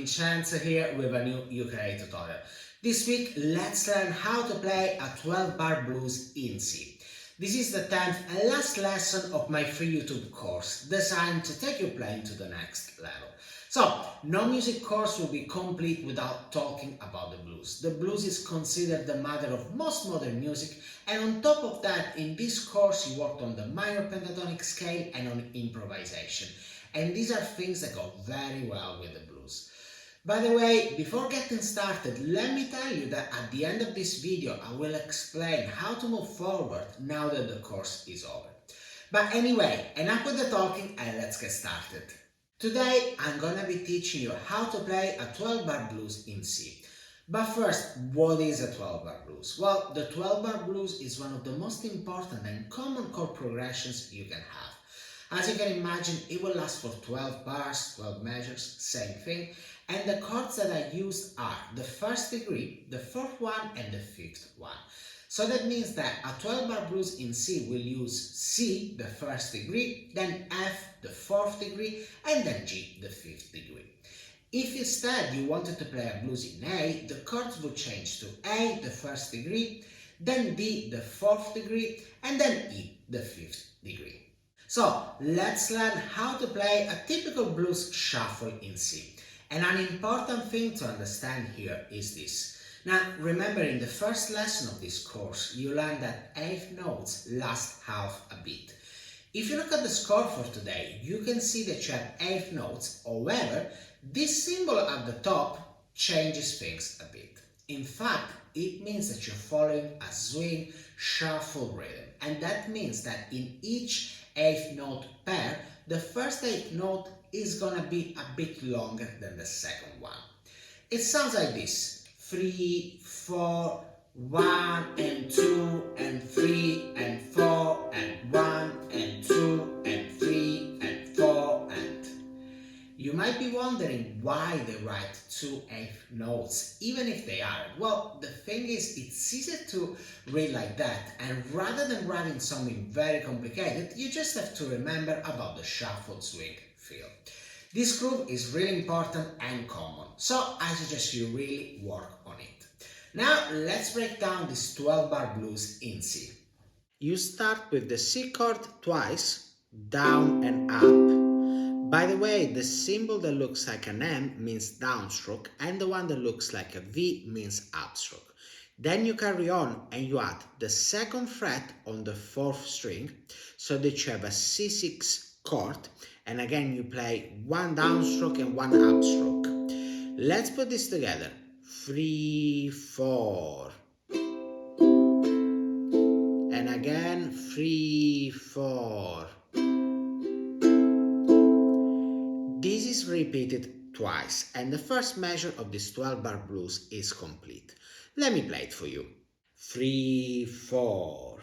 Vincenzo here with a new ukulele tutorial. This week, let's learn how to play a 12-bar blues in C. This is the 10th and last lesson of my free YouTube course, designed to take your playing to the next level. So, no music course will be complete without talking about the blues. The blues is considered the mother of most modern music, and on top of that, in this course you worked on the minor pentatonic scale and on improvisation. And these are things that go very well with the blues. By the way, before getting started, let me tell you that at the end of this video I will explain how to move forward now that the course is over. But anyway, enough with the talking and let's get started. Today I'm gonna be teaching you how to play a 12-bar blues in C. But first, what is a 12-bar blues? Well, the 12-bar blues is one of the most important and common chord progressions you can have. As you can imagine, it will last for 12 bars, 12 measures, same thing, and the chords that I used are the first degree, the fourth one, and the fifth one. So that means that a 12-bar blues in C will use C, the first degree, then F, the fourth degree, and then G, the fifth degree. If instead you wanted to play a blues in A, the chords would change to A, the first degree, then D, the fourth degree, and then E, the fifth degree. So, let's learn how to play a typical blues shuffle in C. And an important thing to understand here is this. Now, remember, in the first lesson of this course, you learned that eighth notes last half a beat. If you look at the score for today, you can see that you have eighth notes. However, this symbol at the top changes things a bit. In fact, it means that you're following a swing shuffle rhythm. And that means that in each eighth note pair, the first eighth note is gonna be a bit longer than the second one. It sounds like this: 3, 4, 1 and 2 and 3 and 4 and 1 and 2 and 3 and 4 and... You might be wondering why they write 2 eighth notes, even if they aren't. Well, the thing is, it's easier to read like that, and rather than writing something very complicated, you just have to remember about the shuffled swing feel. This groove is really important and common, so I suggest you really work on it. Now, let's break down this 12-bar blues in C. You start with the C chord twice, down and up. By the way, the symbol that looks like an M means downstroke, and the one that looks like a V means upstroke. Then you carry on and you add the second fret on the fourth string, so that you have a C6 chord, and again you play one downstroke and one upstroke. Let's put this together. 3, 4. And again 3, 4. This is repeated twice, and the first measure of this 12-bar blues is complete. Let me play it for you. 3, 4.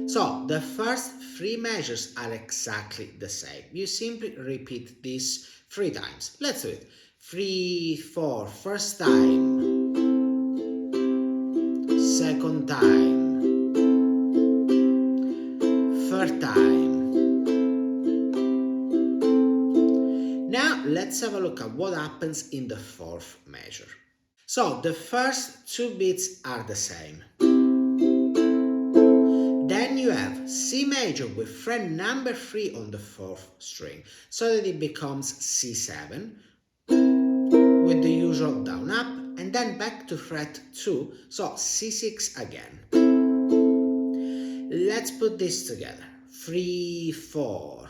So, the first 3 measures are exactly the same. You simply repeat this 3 times. Let's do it. 3, 4, first time. Second time. Third time. Now let's have a look at what happens in the fourth measure. So the first 2 beats are the same. Then you have C major with fret number 3 on the fourth string, so that it becomes C7 with the usual down up, and then back to fret 2, so C6 again. Let's put this together. 3, 4.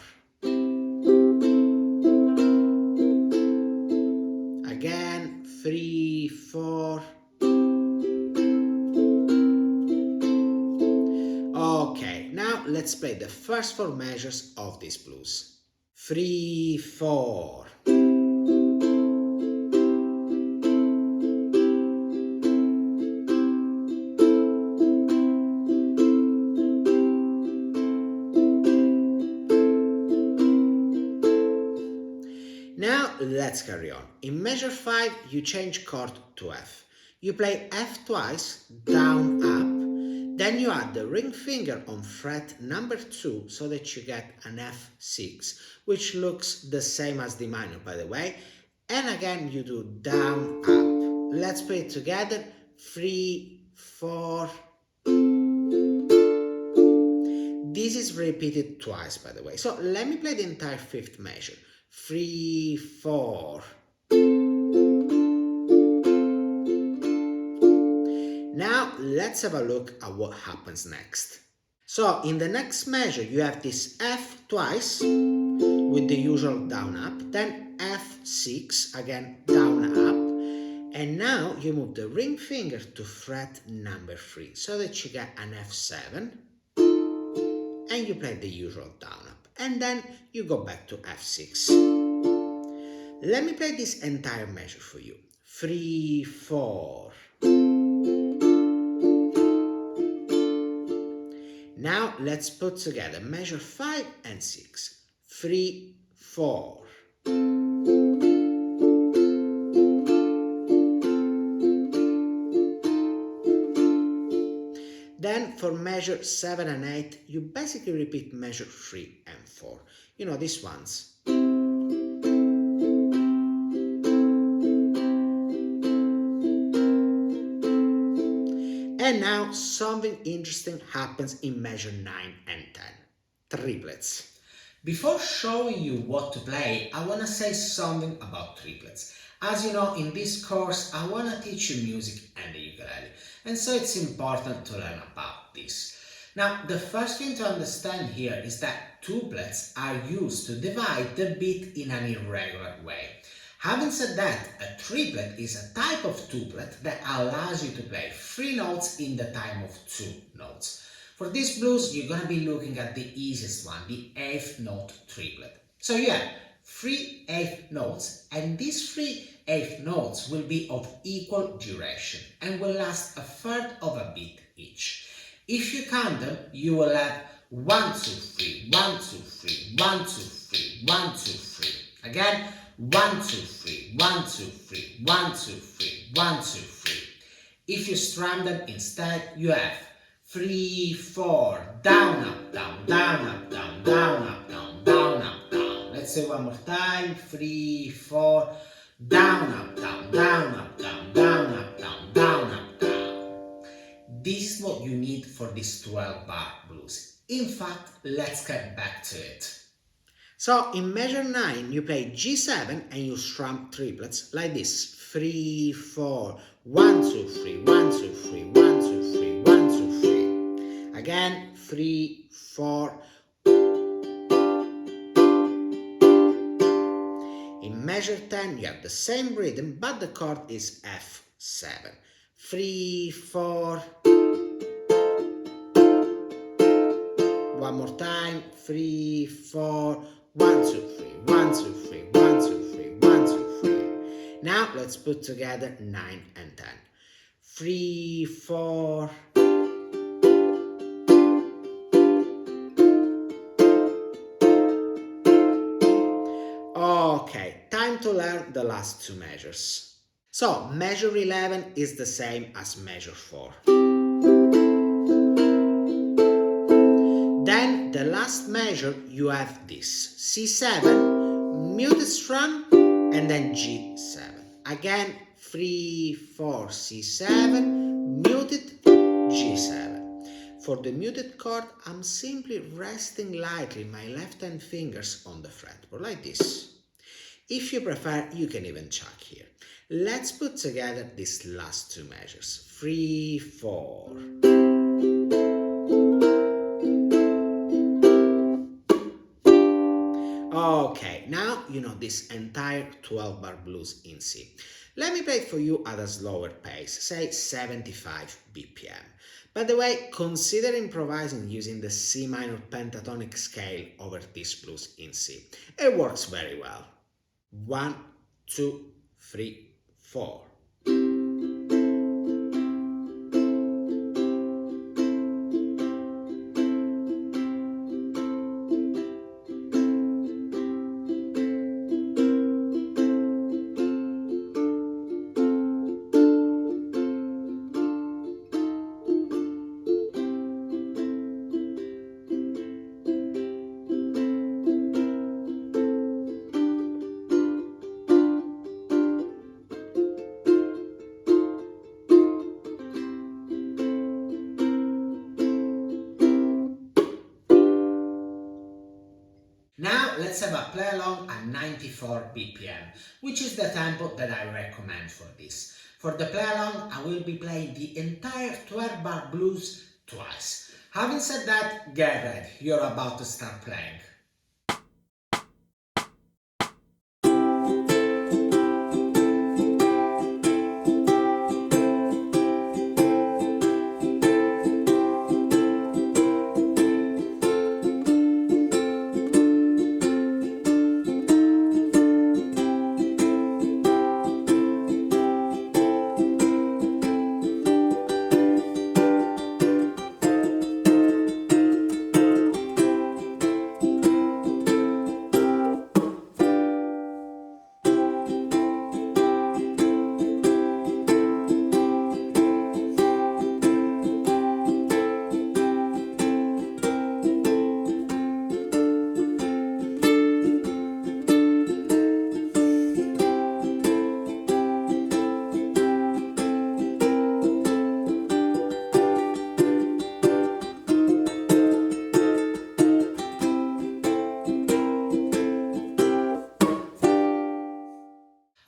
Again, 3, 4. Okay, now let's play the first 4 measures of this blues. 3, 4. Now let's carry on. In measure 5, you change chord to F. You play F twice, down, up, then you add the ring finger on fret number 2 so that you get an F6, which looks the same as D minor, by the way. And again, you do down, up. Let's play it together. 3, 4. This is repeated twice, by the way. So let me play the entire fifth measure. 3, 4. Now let's have a look at what happens next. So in the next measure you have this F twice with the usual down up, then F6 again down up, and now you move the ring finger to fret number 3 so that you get an F7, and you play the usual down up, and then you go back to F6. Let me play this entire measure for you. 3, 4. Now let's put together measure 5 and 6. 3, 4. Then for measure 7 and 8, you basically repeat measure 3 and 4. You know, these ones. And now something interesting happens in measure 9 and 10. Triplets. Before showing you what to play, I want to say something about triplets. As you know, in this course, I want to teach you music and the ukulele, and so it's important to learn about this. Now, the first thing to understand here is that tuplets are used to divide the beat in an irregular way. Having said that, a triplet is a type of tuplet that allows you to play 3 notes in the time of 2 notes. For this blues, you're going to be looking at the easiest one, the 8th note triplet. So you have 3 8th notes, and these 3 8th notes will be of equal duration and will last a third of a beat each. If you count them, you will have 1, 2, 3, 1, 2, 3, 1, 2, 3, 1, 2, 3. Again, 1, 2, 3, 1, 2, 3, 1, 2, 3, 1, 2, 3. If you strum them instead, you have 3, 4, down, up, down, down, up, down, down, up, down, down, up, down. Let's say one more time. 3, 4, down, up, down, down, up, down, down, up, down, down, up, down. This is what you need for this 12-bar blues. In fact, let's get back to it. So in measure 9, you play G7 and you strum triplets like this. 3, 4, 1, 2, 3, 1, 2, 3, 1, 2, 3, 1, 2, 3. Again, 3, 4. In measure 10, you have the same rhythm, but the chord is F7. 3, 4. One more time. 3, 4. 1, 2, 3, 1, 2, 3, 1, 2, 3, 1, 2, 3. Now let's put together 9 and 10. 3, 4. Okay, time to learn the last 2 measures. So measure 11 is the same as measure 4. Then the last measure, you have this. C7, muted strum, and then G7. Again, 3, 4, C7, muted, G7. For the muted chord, I'm simply resting lightly my left hand fingers on the fretboard, like this. If you prefer, you can even chuck here. Let's put together these last 2 measures. 3, 4. Okay, now you know this entire 12-bar blues in C. Let me play it for you at a slower pace, say 75 BPM. By the way, consider improvising using the C minor pentatonic scale over this blues in C. It works very well. 1, 2, 3, 4. let's have a play along at 94 BPM, which is the tempo that I recommend for this. For the play along, I will be playing the entire 12 bar blues twice. Having said that, get ready, you're about to start playing.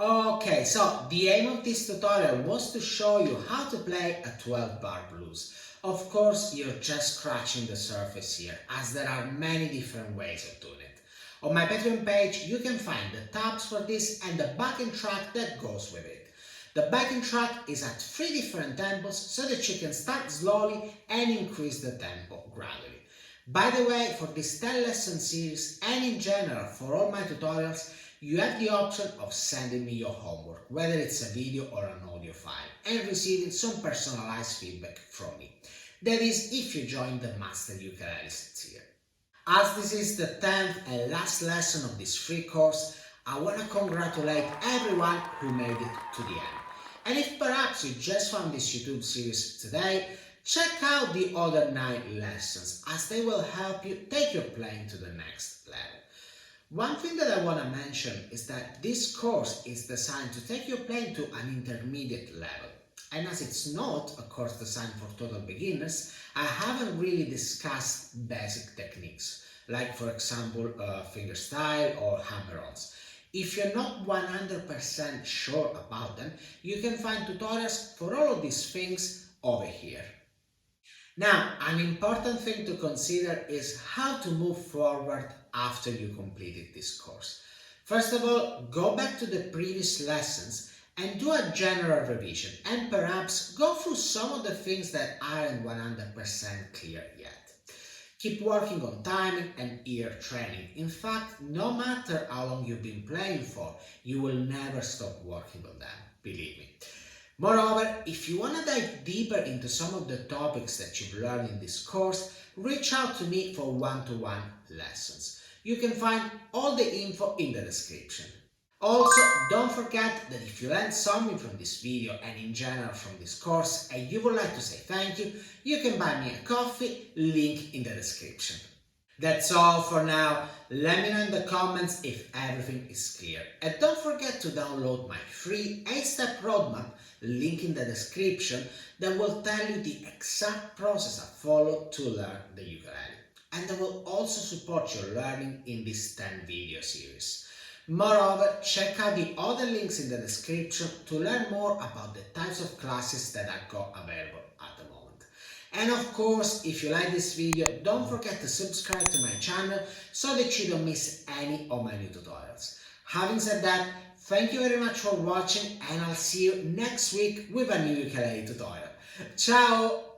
Okay, so the aim of this tutorial was to show you how to play a 12 bar blues. Of course, you're just scratching the surface here, as there are many different ways of doing it. On my Patreon page, you can find the tabs for this and the backing track that goes with it. The backing track is at 3 different tempos so that you can start slowly and increase the tempo gradually. By the way, for this 10 lesson series and in general for all my tutorials, you have the option of sending me your homework, whether it's a video or an audio file, and receiving some personalized feedback from me. That is, if you join the Master Ukulelist tier. As this is the 10th and last lesson of this free course, I want to congratulate everyone who made it to the end. And if perhaps you just found this YouTube series today, check out the other 9 lessons, as they will help you take your playing to the next level. One thing that I want to mention is that this course is designed to take your playing to an intermediate level. And as it's not a course designed for total beginners, I haven't really discussed basic techniques, like for example fingerstyle or hammer-ons. If you're not 100% sure about them, you can find tutorials for all of these things over here. Now, an important thing to consider is how to move forward after you completed this course. First of all, go back to the previous lessons and do a general revision, and perhaps go through some of the things that aren't 100% clear yet. Keep working on timing and ear training. In fact, no matter how long you've been playing for, you will never stop working on them, believe me. Moreover, if you want to dive deeper into some of the topics that you've learned in this course, reach out to me for one-to-one lessons. You can find all the info in the description. Also, don't forget that if you learned something from this video and in general from this course and you would like to say thank you, you can buy me a coffee, link in the description. That's all for now. Let me know in the comments if everything is clear. And don't forget to download my free 8-step roadmap, link in the description, that will tell you the exact process I follow to learn the ukulele. And that will also support your learning in this 10 video series. Moreover, check out the other links in the description to learn more about the types of classes that I've got available at the moment. And of course, if you like this video, don't forget to subscribe to my channel so that you don't miss any of my new tutorials. Having said that, thank you very much for watching, and I'll see you next week with a new ukulele tutorial. Ciao!